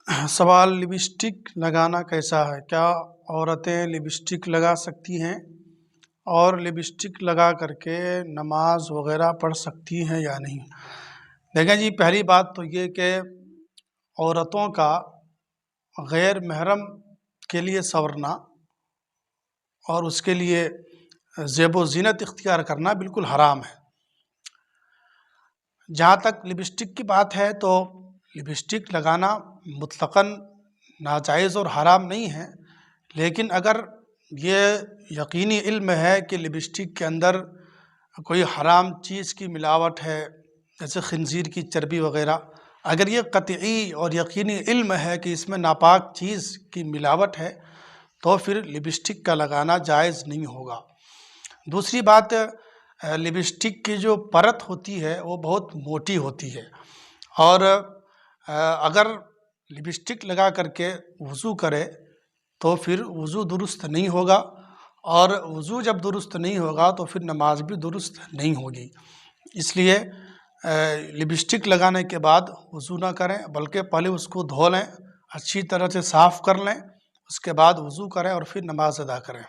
سوال لپسٹک لگانا کیسا ہے؟ کیا عورتیں لپسٹک لگا سکتی ہیں اور لپسٹک لگا کر کے نماز وغیرہ پڑھ سکتی ہیں یا نہیں؟ دیکھیں جی، پہلی بات تو یہ کہ عورتوں کا غیر محرم کے لیے سنورنا اور اس کے لیے زیب و زینت اختیار کرنا بالکل حرام ہے۔ جہاں تک لپسٹک کی بات ہے تو لپسٹک لگانا مطلقاً ناجائز اور حرام نہیں ہے، لیکن اگر یہ یقینی علم ہے کہ لپسٹک کے اندر کوئی حرام چیز کی ملاوٹ ہے، جیسے خنزیر کی چربی وغیرہ، اگر یہ قطعی اور یقینی علم ہے کہ اس میں ناپاک چیز کی ملاوٹ ہے تو پھر لپسٹک کا لگانا جائز نہیں ہوگا۔ دوسری بات، لپسٹک کی جو پرت ہوتی ہے وہ بہت موٹی ہوتی ہے، اور اگر لپسٹک لگا کر کے وضو کرے تو پھر وضو درست نہیں ہوگا، اور وضو جب درست نہیں ہوگا تو پھر نماز بھی درست نہیں ہوگی۔ اس لیے لپسٹک لگانے کے بعد وضو نہ کریں، بلکہ پہلے اس کو دھو لیں، اچھی طرح سے صاف کر لیں، اس کے بعد وضو کریں اور پھر نماز ادا کریں۔